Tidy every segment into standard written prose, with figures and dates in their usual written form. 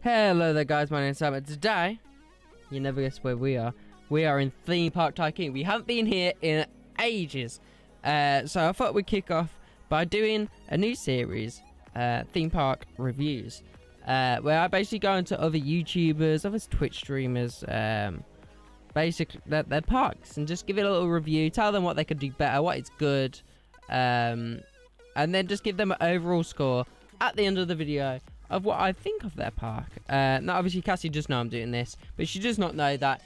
Hello there guys, my name is Sam, and today, you never guess where we are. We are in Theme Park Tycoon. We haven't been here in ages. So I thought we'd kick off by doing a new series, Theme Park Reviews. Where I basically go into other YouTubers, other Twitch streamers, basically their parks, and just give it a little review, tell them what they could do better, what is good, and then just give them an overall score at the end of the video of what I think of their park. Now obviously Cassie does know I'm doing this, but she does not know that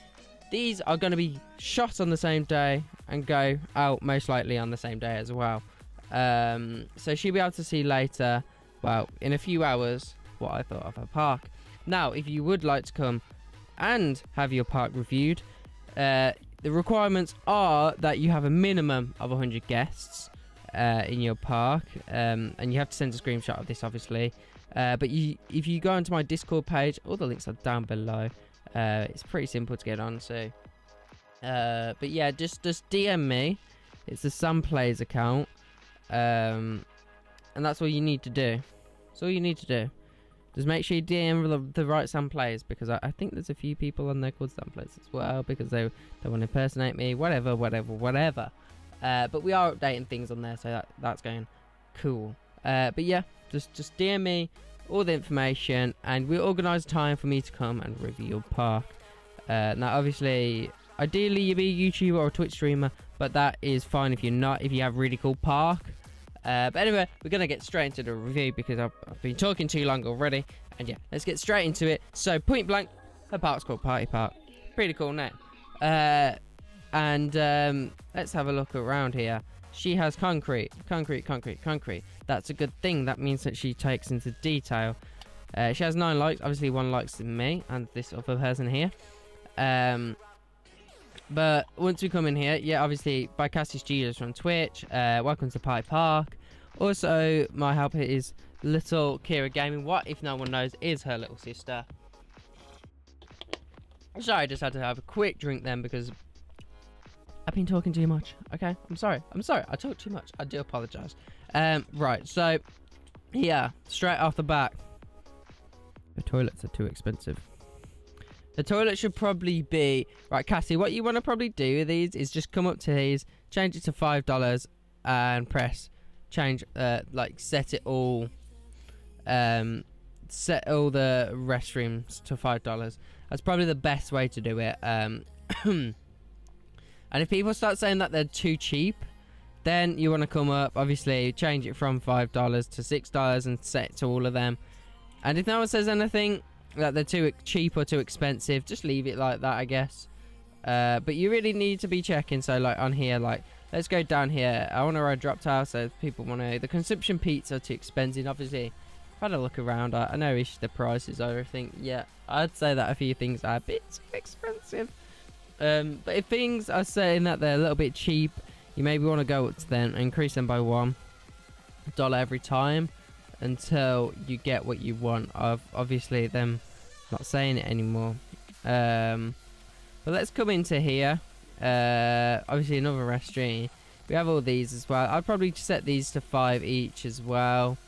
these are going to be shot on the same day and go out most likely on the same day as well. So she'll be able to see later, well, in a few hours, what I thought of her park. Now, if you would like to come and have your park reviewed, the requirements are that you have a minimum of 100 guests in your park, and you have to send a screenshot of this, obviously. But if you go onto my Discord page, all the links are down below. It's pretty simple to get on, so but yeah, just DM me. It's the Sam Plays account, and that's all you need to do. That's all you need to do. Just make sure you DM the right Sam Plays, because I think there's a few people on there called Sam Plays as well, because they want to impersonate me, whatever. But we are updating things on there, so that's going cool. But yeah, just DM me all the information, and we'll organise time for me to come and review your park. Now obviously, ideally you be a YouTuber or a Twitch streamer, but that is fine if you're not, if you have a really cool park. But anyway, we're going to get straight into the review, because I've been talking too long already. And yeah, let's get straight into it. So, point blank, her park's called Party Park. Pretty cool name. Let's have a look around here. She has concrete. That's a good thing. That means that she takes into detail. She has 9 likes. Obviously, 1 likes to me and this other person here. But once we come in here, yeah, obviously by Cassiestudios from Twitch. Welcome to Party Park. Also, my helper is little Kira Gaming. What, if no one knows, is her little sister. Sorry, I just had to have a quick drink then, because I've been talking too much. Okay, I'm sorry. I talk too much. I do apologize. Right, so yeah, straight off the bat, the toilets are too expensive. The toilet should probably be right. Cassie, what you want to probably do with these is just come up to these, change it to $5, and press change. Like set it all. Set all the restrooms to $5. That's probably the best way to do it. And if people start saying that they're too cheap, then you want to come up, obviously change it from $5 to $6 and set it to all of them. And if no one says anything that they're too cheap or too expensive, just leave it like that, I guess. But you really need to be checking. So like on here, like let's go down here. I want to ride drop tile, so if people want to, the consumption pizza are too expensive. Obviously, I've had a look around. I know if the prices are everything. Yeah, I'd say that a few things are a bit too expensive. But if things are saying that they're a little bit cheap, you maybe want to go up to them, increase them by $1 every time until you get what you want. Of obviously them not saying it anymore. But let's come into here. Obviously another restroom. We have all these as well. I'd probably set these to 5 each as well.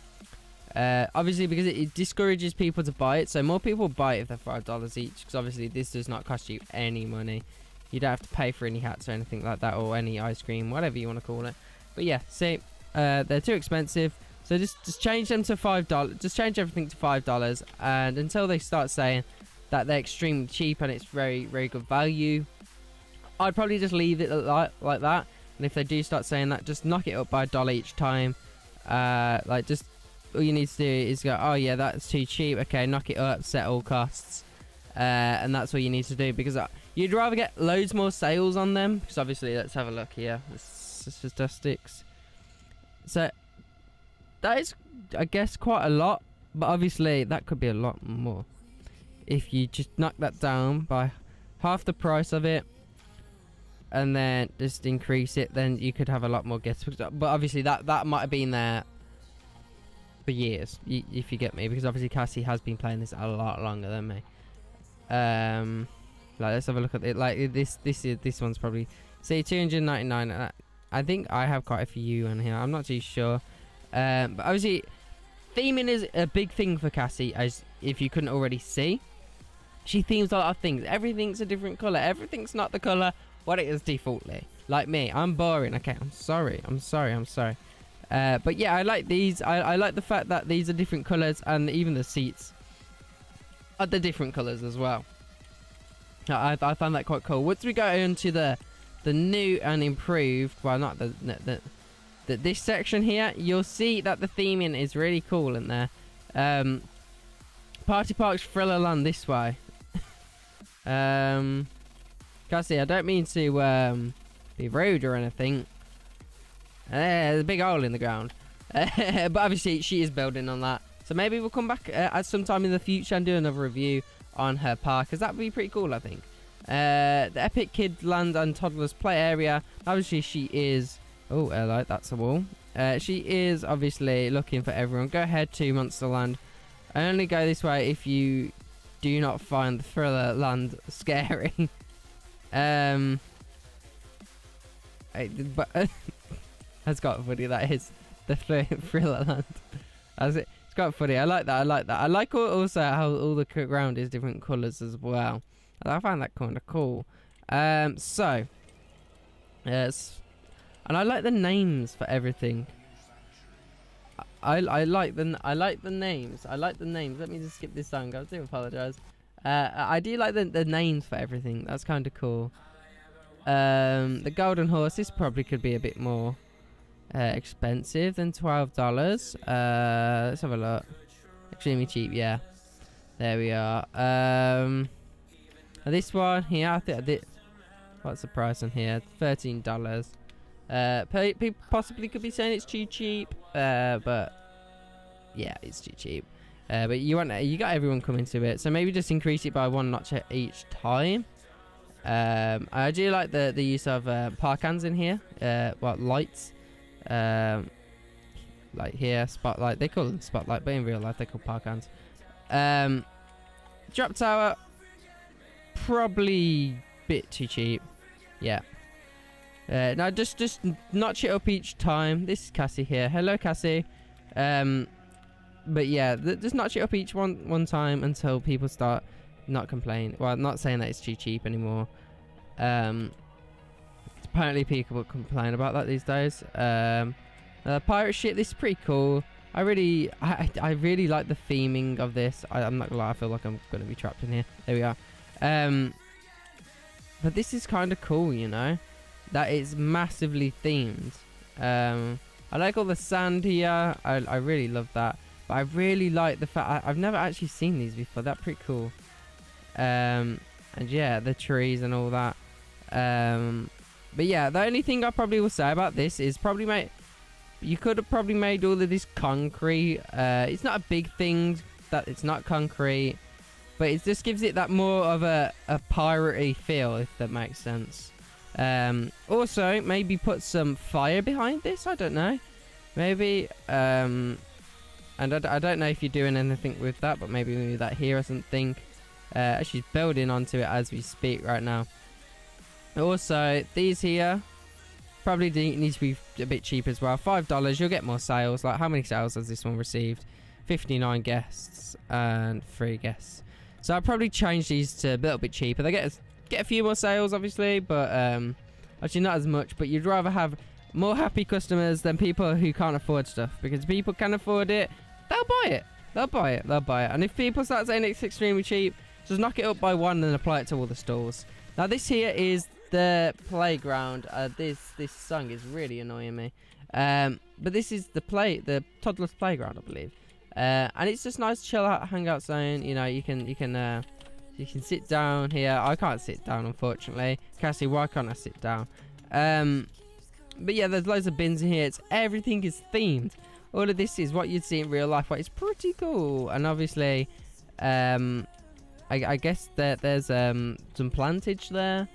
Obviously because it discourages people to buy it, so more people buy it if they're $5 each, because obviously this does not cost you any money. You don't have to pay for any hats or anything like that, or any ice cream, whatever you want to call it. But yeah, see, they're too expensive, so just change them to $5. Just change everything to $5, and until they start saying that they're extremely cheap and it's very, very good value, I'd probably just leave it like that. And if they do start saying that, just knock it up by $1 each time. Like just all you need to do is go, oh yeah, that's too cheap. Okay, knock it up, set all costs, and that's what you need to do, because you'd rather get loads more sales on them. Because obviously, let's have a look here. Statistics. So that is, I guess, quite a lot, but obviously that could be a lot more if you just knock that down by half the price of it, and then just increase it. Then you could have a lot more guests. But obviously, that might have been there for years, if you get me, because obviously Cassie has been playing this a lot longer than me. Like, let's have a look at it. Like this one's probably, say, 299. I think I have quite a few on here. I'm not too sure. But obviously, theming is a big thing for Cassie, as if you couldn't already see. She themes a lot of things. Everything's a different color. Everything's not the color what it is defaultly. Like me, I'm boring. Okay, I'm sorry. But yeah, I like these. I like the fact that these are different colors, and even the seats are the different colors as well. I find that quite cool. Once we go into the new and improved, well, not this section here, you'll see that the theming is really cool in there. Party Park's Thriller Land this way. Cassie, I don't mean to be rude or anything. There's a big hole in the ground. But obviously she is building on that. So maybe we'll come back at some time in the future and do another review on her park, because that would be pretty cool, I think. The Epic Kids Land and Toddlers Play Area. Obviously she is... Oh, hello, that's a wall. She is obviously looking for everyone. Go ahead to Monsterland. Only go this way if you do not find the Thriller Land scary. But that's quite funny. That is the Thriller Land. It's quite funny. I like that. I like also how all the ground is different colours as well. I find that kind of cool. Yes, and I like the names for everything. I like the names. Let me just skip this song. I do apologise. I do like the names for everything. That's kind of cool. The Golden Horse. This probably could be a bit more expensive than $12. Let's have a look. Extremely cheap. Yeah. There we are. This one here. I think I did. What's the price on here? $13. People possibly could be saying it's too cheap, but yeah, it's too cheap. But you got everyone coming to it, so maybe just increase it by one notch each time. I do like the use of park hands in here. Lights, like here, spotlight. They call them spotlight, but in real life they call park hands. Drop tower, probably a bit too cheap. Yeah. Now just notch it up each time. This is Cassie here. Hello, Cassie. But yeah, just notch it up each one time until people start not complaining. Well, not saying that it's too cheap anymore. Apparently people complain about that these days. Pirate ship. This is pretty cool. I really like the theming of this. I'm not gonna lie. I feel like I'm gonna be trapped in here. There we are. But this is kind of cool, you know. That is massively themed. I like all the sand here. I really love that. But I really like the fact I've never actually seen these before. That's pretty cool. And yeah, the trees and all that. But yeah, the only thing I probably will say about this is probably you could have probably made all of this concrete. It's not a big thing that it's not concrete, but it just gives it that more of a piratey feel, if that makes sense. Also, maybe put some fire behind this. I don't know. Maybe. And I don't know if you're doing anything with that, but maybe move that here or something. She's building onto it as we speak right now. Also, these here probably need to be a bit cheap as well. $5. You'll get more sales. Like, how many sales has this one received? 59 guests and 3 guests. So I'll probably change these to a little bit cheaper. They get a few more sales, obviously, but actually not as much. But you'd rather have more happy customers than people who can't afford stuff, because people can afford it, they'll buy it. They'll buy it. And if people start saying it's extremely cheap, just knock it up by 1 and apply it to all the stalls. Now this here is the playground. This song is really annoying me. But this is the toddler's playground, I believe. And it's just nice chill out hangout zone. You know, you can sit down here. I can't sit down, unfortunately. Cassie, why can't I sit down? But yeah, there's loads of bins in here. Everything is themed. All of this is what you'd see in real life. It's pretty cool. And obviously, I guess that there's some plantage there.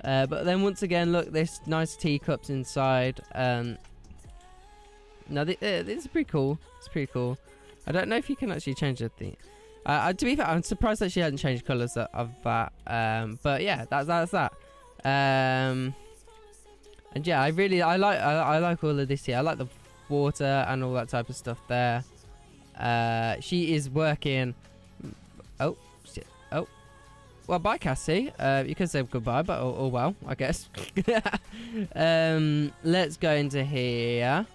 But then once again, look, there's nice teacups inside. No, this is pretty cool. It's pretty cool. I don't know if you can actually change the thing. To be fair, I'm surprised that she hadn't changed colours of that. But yeah, that's that. And yeah, I like all of this here. I like the water and all that type of stuff there. She is working Oh, shit. Oh. Well, bye, Cassie. You can say goodbye, but oh well, I guess. Let's go into here.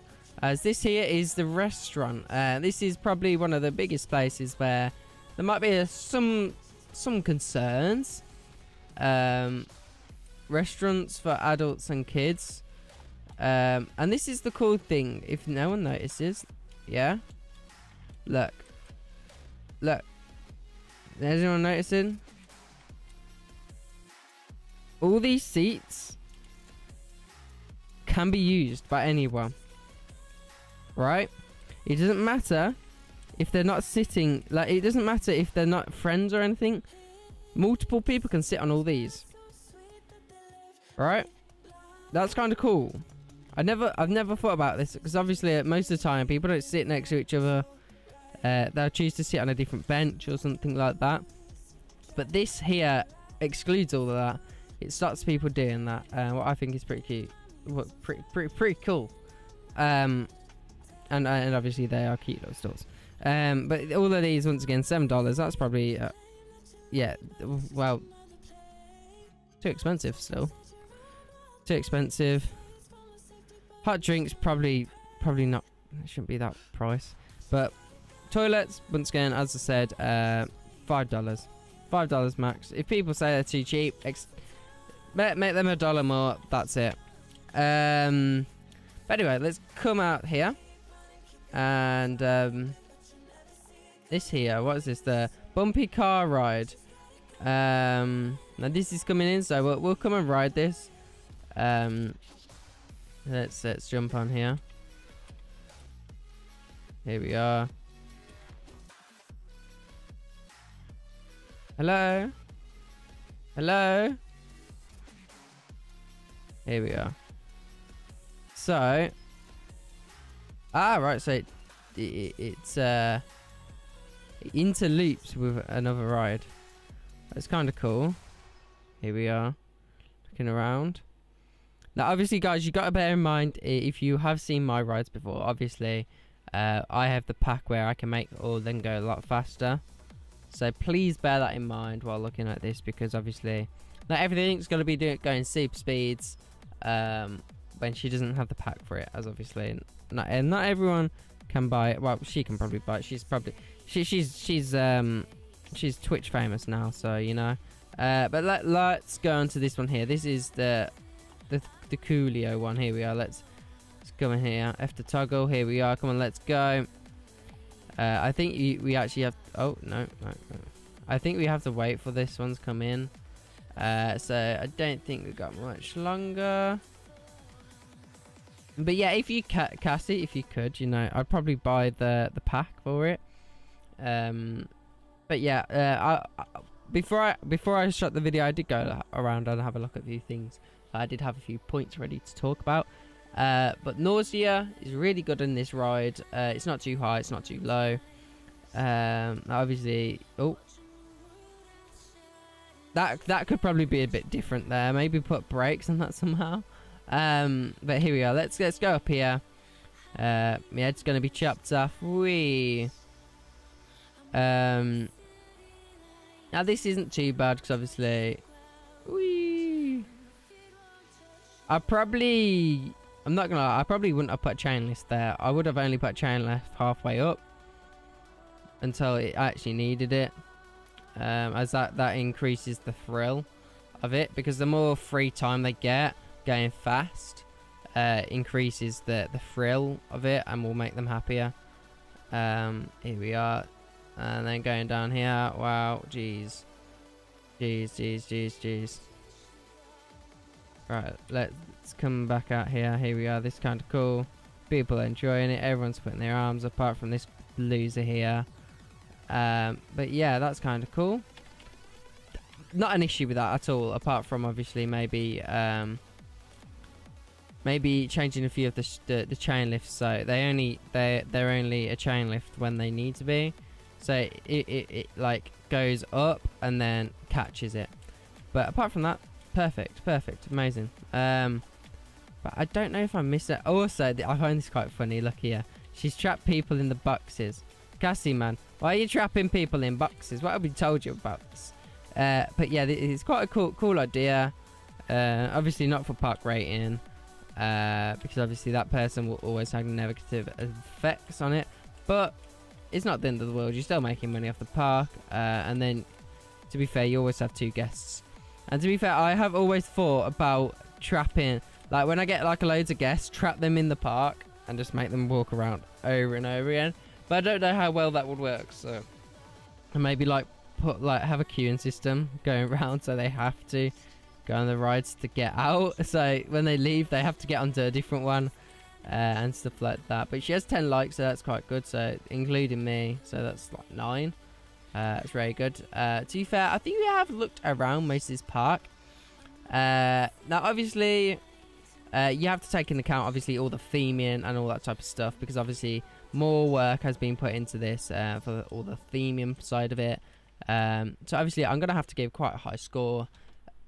As this here is the restaurant. This is probably one of the biggest places where there might be some concerns. Restaurants for adults and kids. And this is the cool thing. If no one notices, yeah. Look. Is anyone noticing? All these seats can be used by anyone. Right? It doesn't matter if they're not sitting, like it doesn't matter if they're not friends or anything. Multiple people can sit on all these. Right? That's kind of cool. I've never thought about this because obviously most of the time people don't sit next to each other. They'll choose to sit on a different bench or something like that. But this here excludes all of that. It stops people doing that. What I think is pretty cute. Pretty cool. And obviously they are cute little stores. But all of these, once again, $7. That's probably, yeah, well, too expensive still. Too expensive. Hot drinks probably not. It shouldn't be that price. But toilets, once again, as I said, $5. $5 max. If people say they're too cheap, make them $1 more. That's it. But anyway, let's come out here. And this here, what is this? The bumpy car ride. Now this is coming in, so we'll come and ride this. Let's jump on here. Here we are. Hello? Hello? Here we are. So, right, so it's it interloops with another ride. That's kind of cool. Here we are, looking around. Now, obviously, guys, you got to bear in mind, if you have seen my rides before, obviously, I have the pack where I can make all them go a lot faster. So please bear that in mind while looking at this, because obviously, not everything's going to be going super speeds when she doesn't have the pack for it, as obviously not everyone can buy it. Well, she can probably buy it. She's probably she's Twitch famous now, so you know. But let's go on to this one here. This is the Coolio one. Here we are. Let's go in here. F to toggle. Here we are. Come on, let's go. I think we actually have. Oh no. I think we have to wait for this one to come in. So I don't think we've got much longer. But yeah, if you Cassie, if you could, you know, I'd probably buy the pack for it. But yeah, before I shot the video, I did go around and have a look at a few things. I did have a few points ready to talk about. But nausea is really good in this ride. It's not too high, it's not too low. Obviously, oh, that could probably be a bit different there. Maybe put brakes on that somehow. But here we are. Let's go up here. My head's gonna be chopped off. Wee. Now this isn't too bad because obviously, wee. I'm not gonna lie, I probably wouldn't have put chain list there. I would have only put chain left halfway up until it actually needed it, as that increases the thrill of it, because the more free time they get going fast increases the thrill of it and will make them happier. Here we are, and then going down here. Wow, jeez. Right, let's come back out here. Here we are. This is kind of cool. People are enjoying it. Everyone's putting their arms apart from this loser here. But yeah, that's kind of cool. Not an issue with that at all, apart from obviously maybe changing a few of the chain lifts, so they're only a chain lift when they need to be. So it like goes up and then catches it. But apart from that, perfect, amazing. But I don't know if I missed it. Also, I find this quite funny. Look here, she's trapped people in the boxes. Cassie, man, why are you trapping people in boxes? What have we told you about this? But yeah, it's quite a cool idea. Obviously not for park rating, because obviously that person will always have negative effects on it. But it's not the end of the world. You're still making money off the park. And then, to be fair, you always have 2 guests. And to be fair, I have always thought about trapping, like when I get like loads of guests, trap them in the park and just make them walk around over and over again. But I don't know how well that would work. So, and maybe like have a queuing system going around so they have to go on the rides to get out. So when they leave, they have to get onto a different one and stuff like that. But she has 10 likes, so that's quite good. So including me, so that's like 9. It's very good. To be fair, I think we have looked around most of this park. Now, obviously, you have to take into account, obviously, all the theming and all that type of stuff, because obviously more work has been put into this for all the theming side of it. So obviously, I'm gonna have to give quite a high score.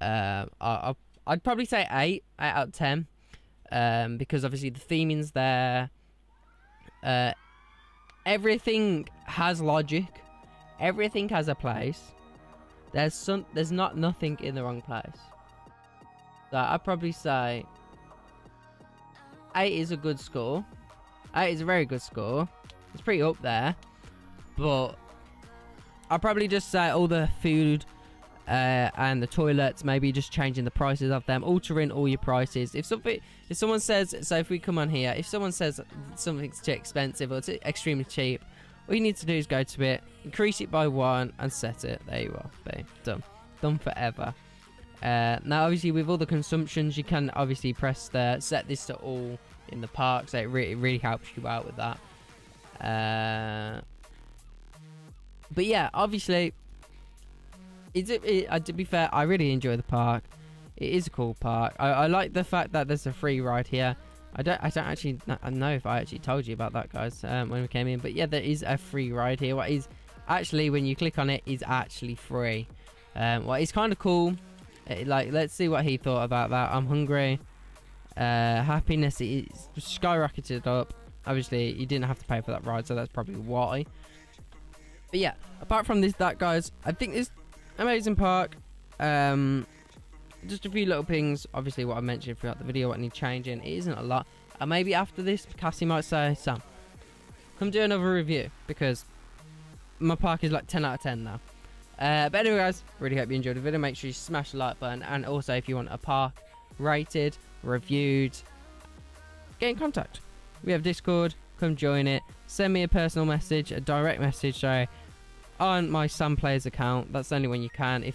I'd probably say 8 out of 10, because obviously the theming's there. Everything has logic. Everything has a place. There's not nothing in the wrong place. So I'd probably say 8 is a good score. 8 is a very good score. It's pretty up there. But I'll probably just say all the food and the toilets, maybe just changing the prices of them, altering all your prices. If someone says, so if we come on here, if someone says something's too expensive or it's extremely cheap, all you need to do is go to it, increase it by 1 and set it. There you are. Boom. Done forever. Now obviously with all the consumptions, you can obviously press the set this to all in the park, so it really helps you out with that. But yeah, obviously to be fair, I really enjoy the park. It is a cool park. I like the fact that there's a free ride here. I don't actually know if I actually told you about that, guys, when we came in. But yeah, there is a free ride here. What is actually, when you click on it, is actually free. What is kind of cool. Like, let's see what he thought about that. I'm hungry. Happiness is skyrocketed up. Obviously, you didn't have to pay for that ride, so that's probably why. But yeah, apart from that, guys, I think this amazing park. Just a few little things, obviously what I mentioned throughout the video, what need changing. It isn't a lot. And maybe after this, Cassie might say, Sam, come do another review, because my park is like 10 out of 10 now. But anyway, guys, really hope you enjoyed the video. Make sure you smash the like button, and also if you want a park rated, reviewed, get in contact. We have Discord, come join it. Send me a personal message, a direct message, sorry, on my Sam Players account. That's the only one you can.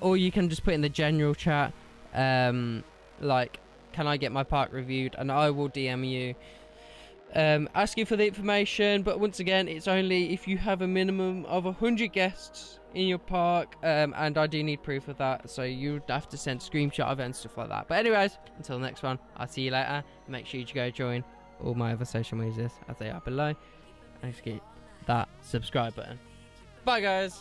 Or you can just put in the general chat, like, can I get my park reviewed, and I will DM you, ask you for the information. But once again, it's only if you have a minimum of 100 guests in your park, and I do need proof of that, so you'd have to send a screenshot of it and stuff like that. But anyways, until the next one, I'll see you later. Make sure you go join all my other social medias as they are below, and just get that subscribe button. Bye, guys.